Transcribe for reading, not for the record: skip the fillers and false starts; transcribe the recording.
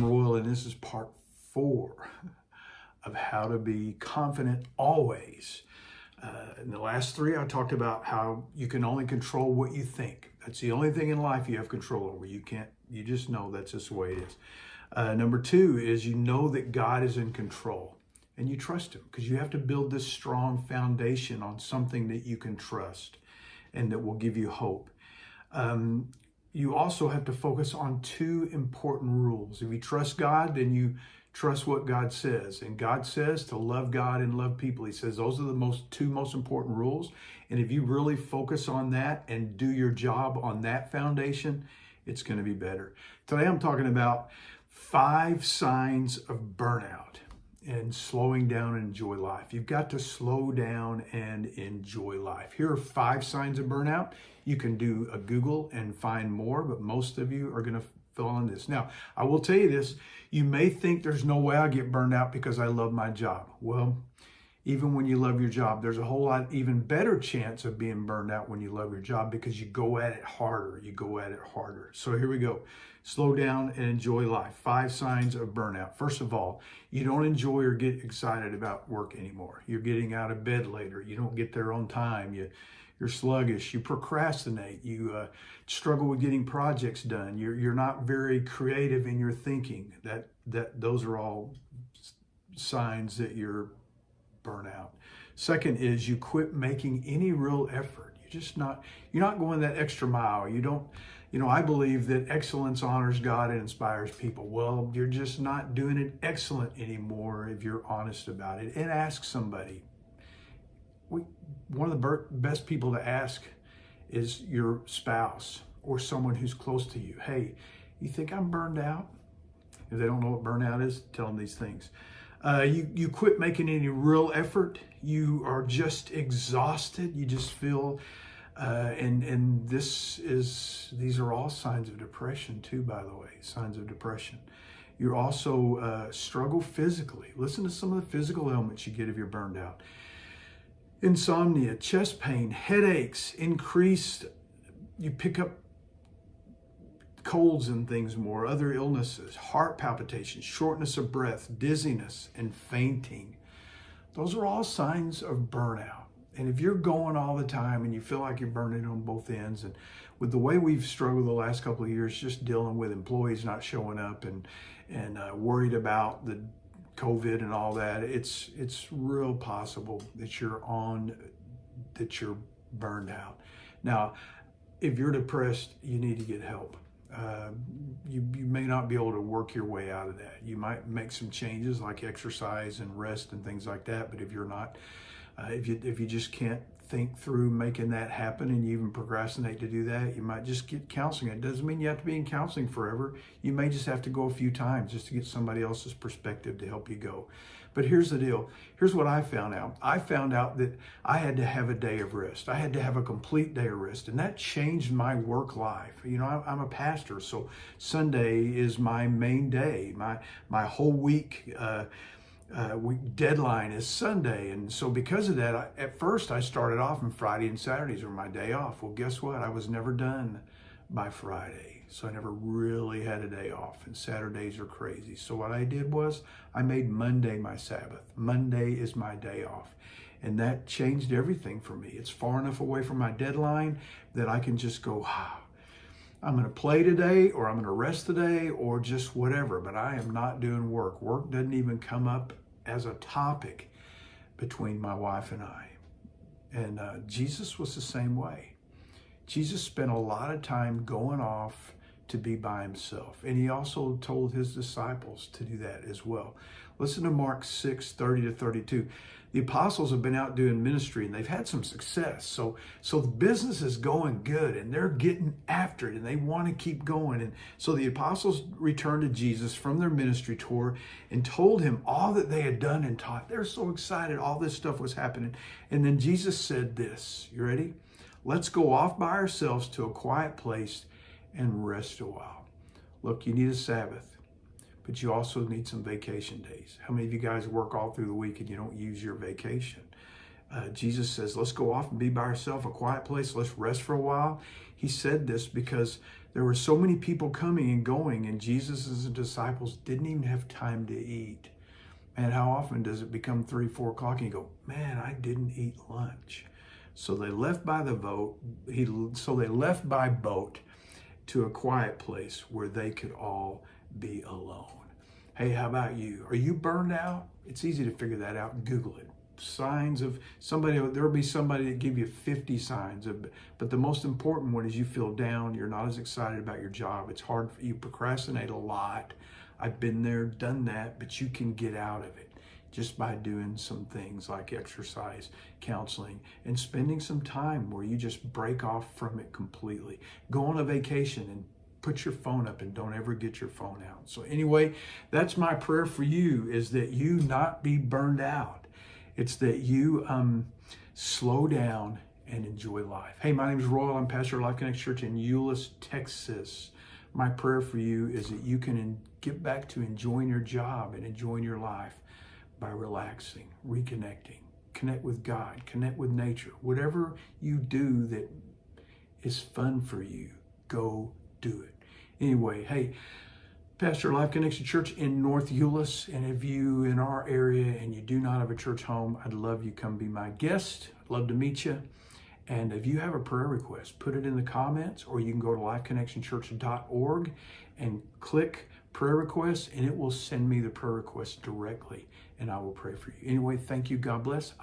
I'm Royal, and this is part 4 of how to be confident always. In the last 3, I talked about how you can only control what you think. That's the only thing in life you have control over. You just know that's just the way it is. Number 2 is you know that God is in control and you trust him, because you have to build this strong foundation on something that you can trust and that will give you hope. You also have to focus on 2 important rules. If you trust God, then you trust what God says. And God says to love God and love people. He says those are the 2 most important rules. And if you really focus on that and do your job on that foundation, it's going to be better. Today I'm talking about 5 signs of burnout and slowing down and enjoy life. You've got to slow down and enjoy life. Here are 5 signs of burnout. You can do a Google and find more, but most of you are going to fill on this. Now, I will tell you this. You may think there's no way I get burned out because I love my job. Well, even when you love your job, there's a whole lot even better chance of being burned out when you love your job, because you go at it harder. You go at it harder. So here we go. Slow down and enjoy life. 5 signs of burnout. First of all, you don't enjoy or get excited about work anymore. You're getting out of bed later. You don't get there on time. You're sluggish. You procrastinate. You struggle with getting projects done. You're not very creative in your thinking. Those are all signs that you're burnout. Second is you quit making any real effort. You're not going that extra mile. I believe that excellence honors God and inspires people. Well, you're just not doing it excellent anymore if you're honest about it. And ask somebody. One of the best people to ask is your spouse or someone who's close to you. Hey, you think I'm burned out? If they don't know what burnout is, tell them these things. You quit making any real effort. You are just exhausted. You just feel, and these are all signs of depression too, by the way, signs of depression. You also struggle physically. Listen to some of the physical ailments you get if you're burned out. Insomnia, chest pain, headaches, you pick up colds and things more, other illnesses, heart palpitations, shortness of breath, dizziness, and fainting. Those are all signs of burnout. And if you're going all the time and you feel like you're burning on both ends, and with the way we've struggled the last couple of years, just dealing with employees not showing up and worried about the COVID and all that, it's real possible that you're burned out. Now, if you're depressed, you need to get help. You may not be able to work your way out of that. You might make some changes like exercise and rest and things like that. But if you're not, if you just can't think through making that happen, and you even procrastinate to do that, you might just get counseling. It doesn't mean you have to be in counseling forever. You may just have to go a few times just to get somebody else's perspective to help you go. But here's the deal. Here's what I found out. I found out that I had to have a day of rest. I had to have a complete day of rest, and that changed my work life. I'm a pastor, so Sunday is my main day. My whole week deadline is Sunday. And so because of that, at first I started off, and Friday and Saturdays were my day off. Well, guess what? I was never done by Friday. So I never really had a day off, and Saturdays are crazy. So what I did was I made Monday my Sabbath. Monday is my day off. And that changed everything for me. It's far enough away from my deadline that I can just go, I'm going to play today, or I'm going to rest today, or just whatever. But I am not doing work. Work doesn't even come up as a topic between my wife and I. And Jesus was the same way. Jesus spent a lot of time going off to be by himself. And he also told his disciples to do that as well. Listen to Mark 6:30-32. The apostles have been out doing ministry, and they've had some success. So the business is going good, and they're getting after it, and they want to keep going. And so the apostles returned to Jesus from their ministry tour and told him all that they had done and taught. They're so excited. All this stuff was happening. And then Jesus said this, you ready? Let's go off by ourselves to a quiet place and rest a while. Look, you need a Sabbath, but you also need some vacation days. How many of you guys work all through the week and you don't use your vacation? Jesus says, let's go off and be by ourselves, a quiet place. Let's rest for a while. He said this because There were so many people coming and going, and Jesus and his disciples didn't even have time to eat. And how often does it become 3, 4 o'clock and you go, man, I didn't eat lunch. So they left by boat to a quiet place where they could all be alone. Hey, how about you? Are you burned out? It's easy to figure that out. Google it. Signs of somebody, there'll be somebody that give you 50 signs but the most important one is you feel down. You're not as excited about your job. It's hard. You procrastinate a lot. I've been there, done that, but you can get out of it just by doing some things like exercise, counseling, and spending some time where you just break off from it completely. Go on a vacation and put your phone up and don't ever get your phone out. So anyway, that's my prayer for you, is that you not be burned out. It's that you slow down and enjoy life. Hey, my name is Royal. I'm pastor of Life Connect Church in Euless, Texas. My prayer for you is that you can get back to enjoying your job and enjoying your life by relaxing, reconnecting, connect with God, connect with nature. Whatever you do that is fun for you, go do it. Anyway, hey, pastor of Life Connection Church in North Euless, and if you in our area and you do not have a church home, I'd love you come be my guest. I'd love to meet you. And if you have a prayer request, put it in the comments, or you can go to lifeconnectionchurch.org and click prayer requests, and it will send me the prayer request directly, and I will pray for you. Anyway, thank you. God bless.